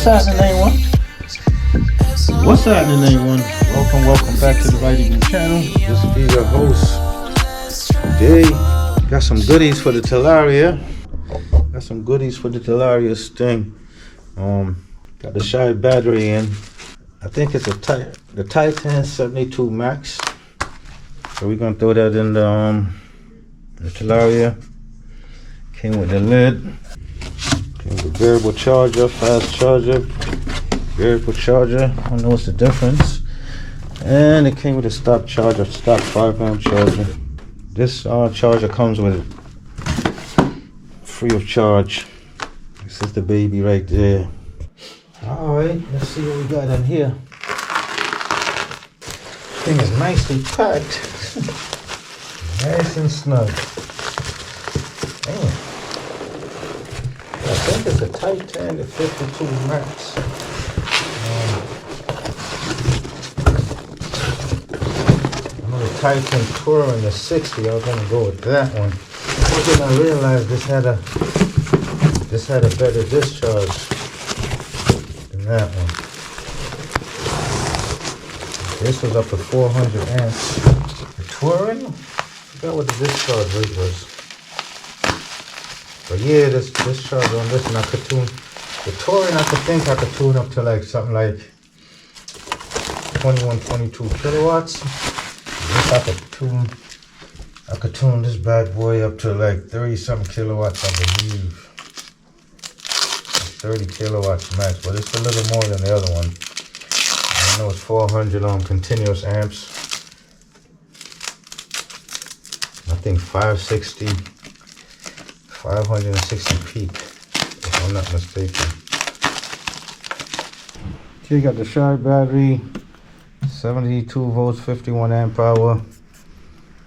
happening, everyone? What's happening, everyone? Welcome back to the Writing channel. This will be your host. Today, got some goodies for the Talaria. Sting. Got the shy battery in. I think it's the Titan 72 Max. So we're gonna throw that in the Talaria. Came with the lid. Came with variable charger, fast charger, variable charger. I don't know what's the difference. And it came with a stock charger, stock 5 amp charger. This charger comes with it free of charge. This is the baby right there. Alright, let's see what we got in here. This thing is nicely packed. Nice and snug. Damn. I think it's a Titan 52 Max. Titan Tour in the 60. I was gonna go with that one. But then I realized this had a better discharge than that one. This was up to 400 amps. The Touring, I forgot what the discharge rate was. But yeah, this discharge on this one I could tune. The Touring I could tune up to like something like 21, 22 kilowatts. I could tune this bad boy up to like 30 something kilowatts, I believe. 30 kilowatts max, but it's a little more than the other one. I know it's 400 on continuous amps. I think 560 peak, if I'm not mistaken. Okay, you got the shy battery. 72 volts, 51 amp hour,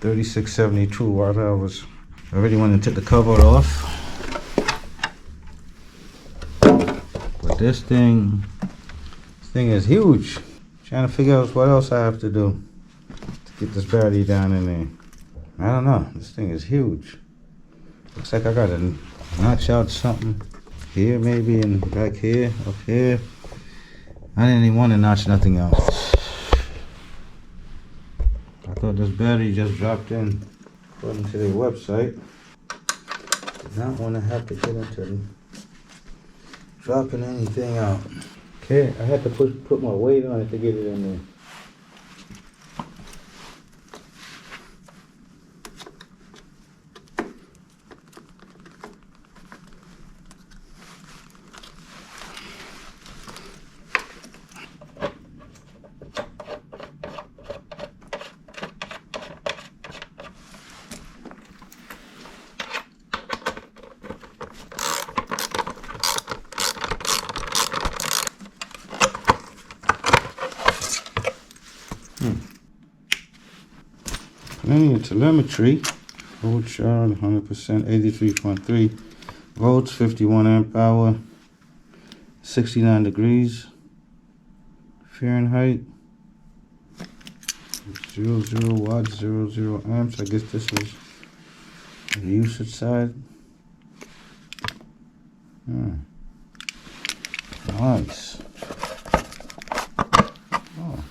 3672 watt hours. I already went and took the cover off. But this thing is huge. Trying to figure out what else I have to do to get this battery down in there. I don't know. This thing is huge. Looks like I gotta notch out something here maybe, and back here, up here. I didn't even want to notch nothing else. I thought this battery just dropped in according to their website. Did not want to have to get into dropping anything out. Okay, I had to put my weight on it to get it in there. Linear telemetry, volt charge 100%, 83.3 volts, 51 amp hour, 69 degrees Fahrenheit, 00 watts, 00 amps. I guess this is the usage side. Nice. Oh.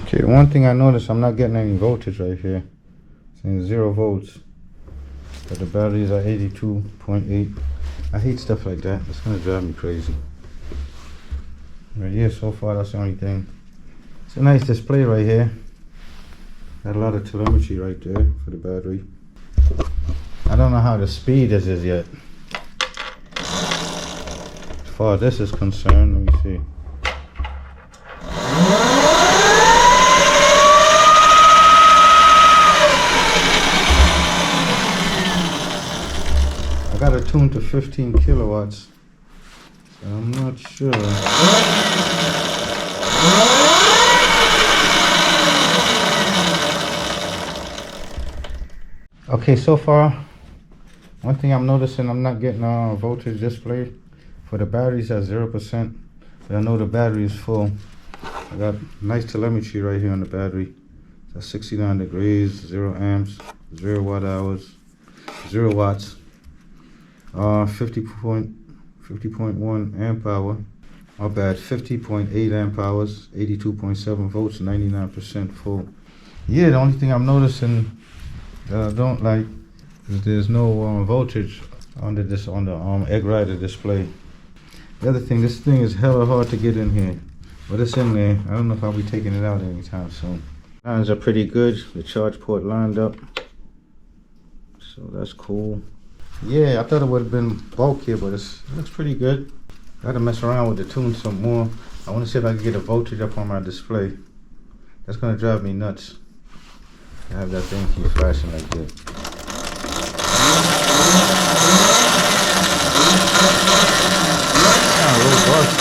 Okay, the one thing I noticed, I'm not getting any voltage right here. It's saying 0 volts. But the batteries are 82.8. I hate stuff like that. It's gonna drive me crazy. Right here, so far, that's the only thing. It's a nice display right here. Got a lot of telemetry right there for the battery. I don't know how the speed is yet. As far as this is concerned, let me see. I got it tuned to 15 kilowatts, so I'm not sure. Okay, so far, one thing I'm noticing, I'm not getting a voltage display for the batteries at 0%. I know the battery is full. I got nice telemetry right here on the battery. That's 69 degrees, 0 amps, 0 watt hours, 0 watts, 50.1 amp hour. My bad, 50.8 amp hours, 82.7 volts, 99% full. Yeah, the only thing I'm noticing that I don't like is there's no voltage on the egg rider display. The other thing, this thing is hella hard to get in here, but it's in there. I don't know if I'll be taking it out anytime soon. Lines are pretty good. The charge port lined up, so that's cool. Yeah, I thought it would have been bulkier, but it looks pretty good. Gotta mess around with the tune some more. I want to see if I can get a voltage up on my display. That's gonna drive me nuts. I have that thing keep flashing like that. Robust.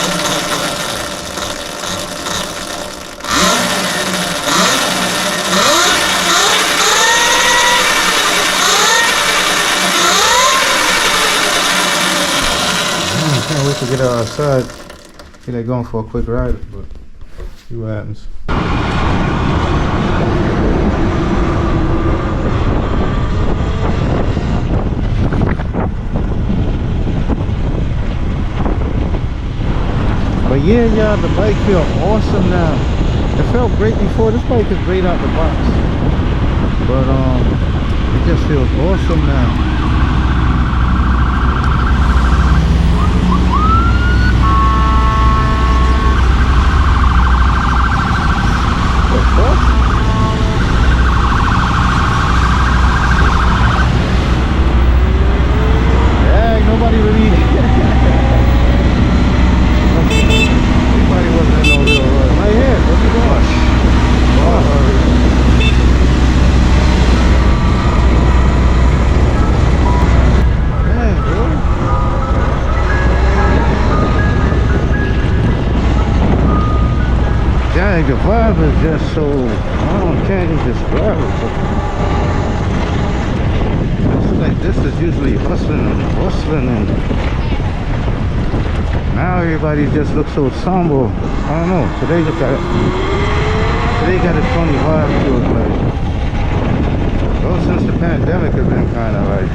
Can't wait to get outside. Feel like going for a quick ride, but see what happens. But yeah, y'all, the bike feels awesome now. It felt great before. This bike is great out the box, but it just feels awesome now. Nobody really nobody wasn't in no real rush. Right here, what you doing? Dang, dude. Dang, the vibe is just so, can't even describe it. Like this is usually hustling and bustling, and now everybody just looks so somber. I don't know. Today got a funny vibe to it. Like, well, since the pandemic has been kind of like,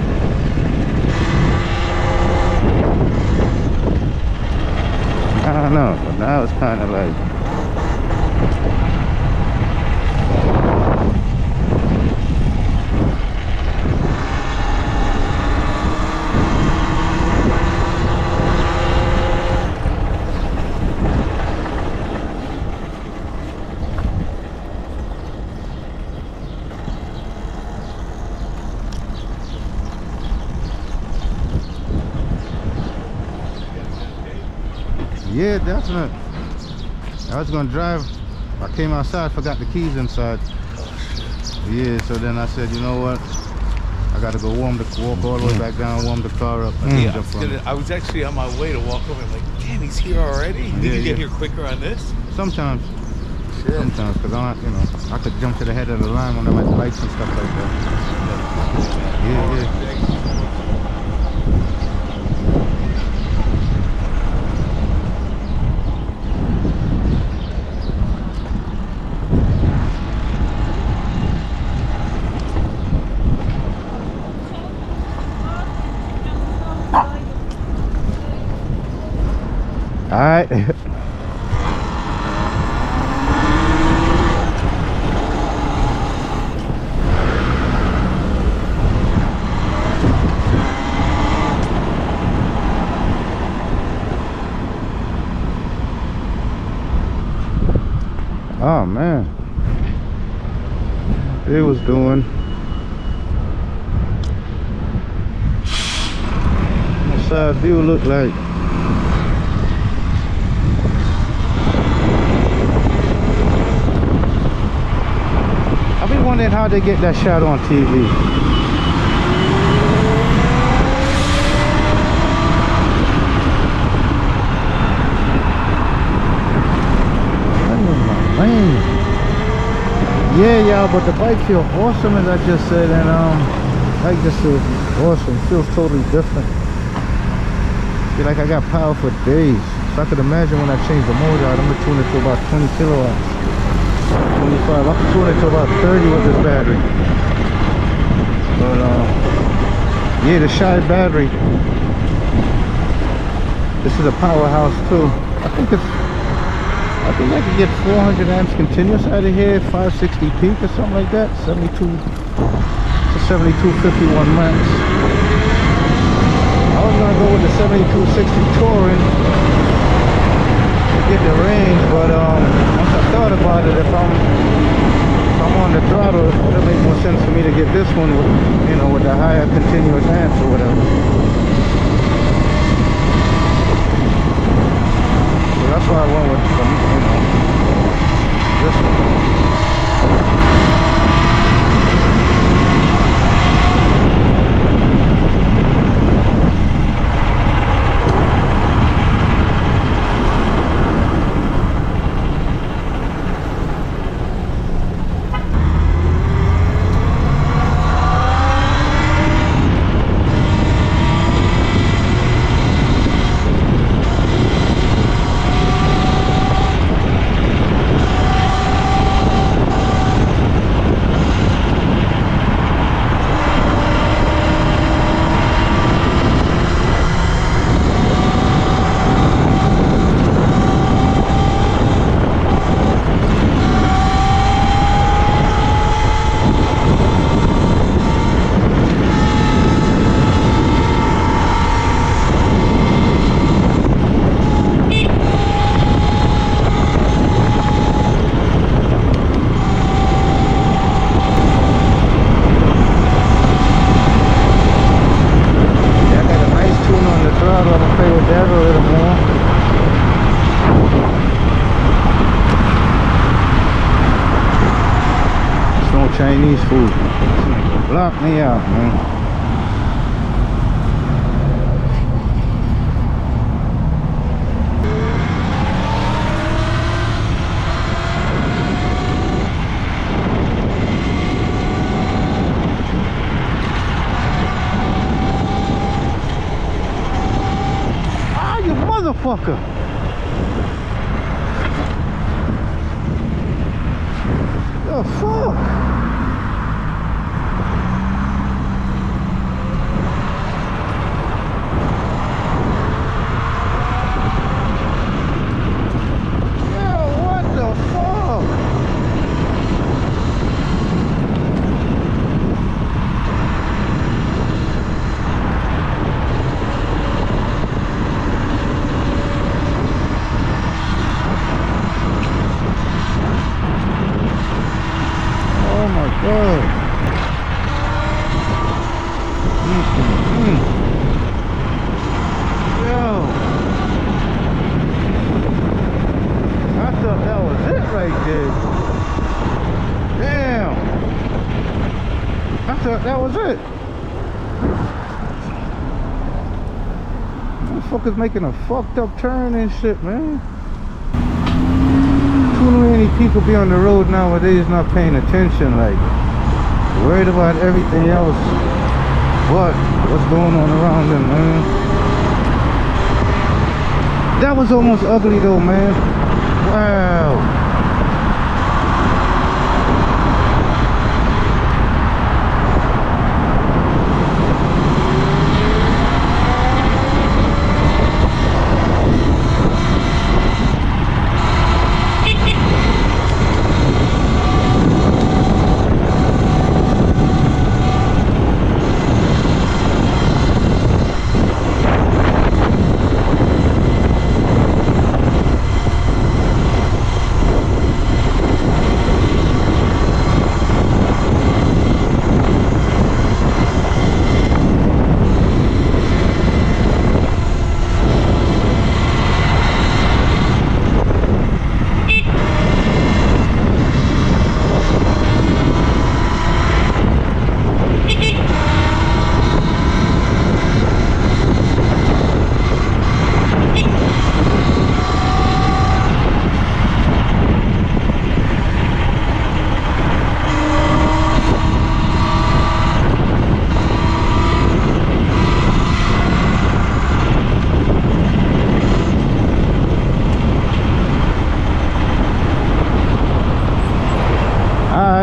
I don't know, but now it's kind of like. Yeah, definitely. I was gonna drive. I came outside, forgot the keys inside. Yeah, so then I said, you know what? I gotta go walk all the way back down, warm the car up. Yeah, I was actually on my way to walk over. I'm like, damn, he's here already. Did you get here quicker on this? Sometimes. Shit. Sometimes, because I could jump to the head of the line when I'm at the lights and stuff like that. Yeah. All right. Oh man, it was doing. What side view look like? I've been wondering how they get that shot on TV. Yeah, y'all, but the bike feels awesome, as I just said, and bike just feels awesome. Feels totally different. Feel like I got power for days. So I could imagine when I change the motor out, I'm gonna tune it to about 20 kilowatts. 25. I can tune it to about 30 with this battery. But yeah, the Shy battery. This is a powerhouse too. I think I could get 400 amps continuous out of here, 560 peak or something like that. 72 to 7251 max. I was gonna go with the 7260 Touring to get the range, but once I thought about it, if I'm on the throttle, it'll make more sense for me to get this one with, you know, with the higher continuous amps or whatever. So that's why I went with the, you know, this one. Chinese food. Block me out, man. Ah, you motherfucker! The fuck? That was it. Motherfuckers making a fucked up turn and shit, man. Too many people be on the road nowadays not paying attention, like worried about everything else but what's going on around them, man. That was almost ugly though, man. Wow.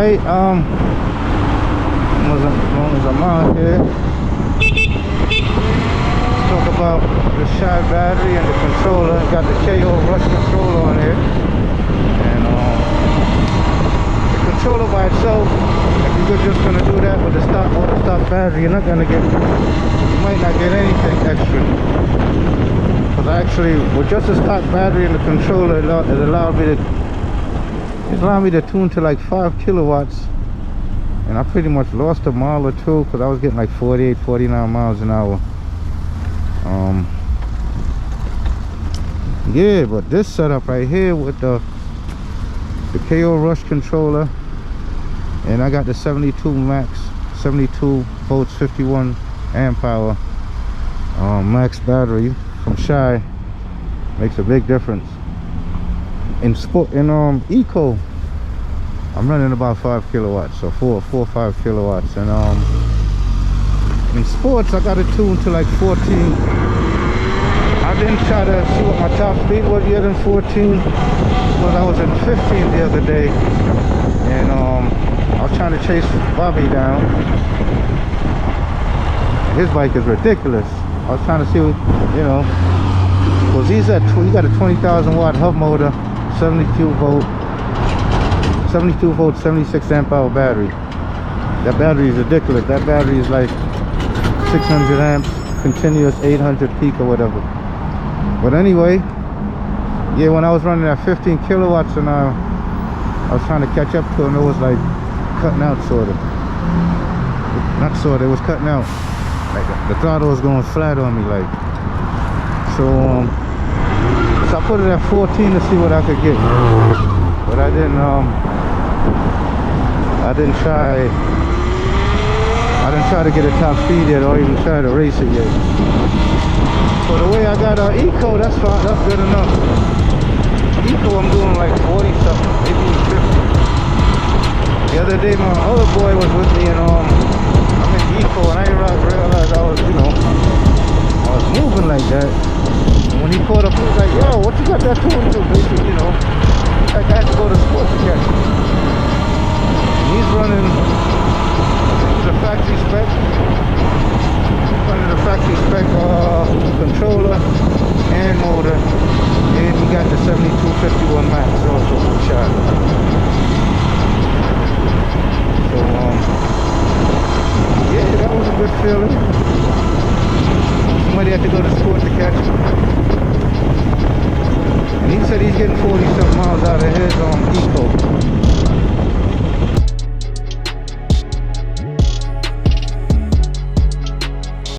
anyway, as long as I'm on here, let's talk about the Shy battery and the controller. Got the KO Rush controller on here, and the controller by itself, if you're just gonna do that with the stock auto stop battery, you might not get anything extra. Because actually, with just a stock battery and the controller, it allowed me to tune to like 5 kilowatts, and I pretty much lost a mile or two because I was getting like 48, 49 miles an hour. Yeah, but this setup right here with the KO Rush controller, and I got the 72 max, 72 volts, 51 amp hour max battery from Shy, makes a big difference. In eco, I'm running about 5 kilowatts, so 4 or 5 kilowatts, and in sports I got it tuned to like 14. I didn't try to see what my top speed was yet in 14, because I was in 15 the other day, and I was trying to chase Bobby down. His bike is ridiculous. I was trying to see, because he got a 20,000 watt hub motor, 72 volt, 76 amp hour battery. That battery is ridiculous. That battery is like 600 amps, continuous 800 peak or whatever. But anyway, yeah, when I was running at 15 kilowatts an hour, I was trying to catch up to it, and it was like cutting out, sort of. Not sort of, it was cutting out. Like the throttle was going flat on me, like. So I put it at 14 to see what I could get, but I didn't try to get a top speed yet, or even try to race it yet. So the way I got eco, that's fine, that's good enough. Eco, I'm doing like 40 something, maybe 50. The other day my other boy was with me, and I'm in eco, and I realized I was moving like that. And when he pulled up, he was like, yo, what you got that tuned to, basically, I had to go to sports again. And he's running the factory spec. Running the factory spec controller and motor, and he got the 7251 max also from Shy. So yeah, that was a good feeling. Somebody had to go to sport to catch him, and he said he's getting 40 something miles out of his eco.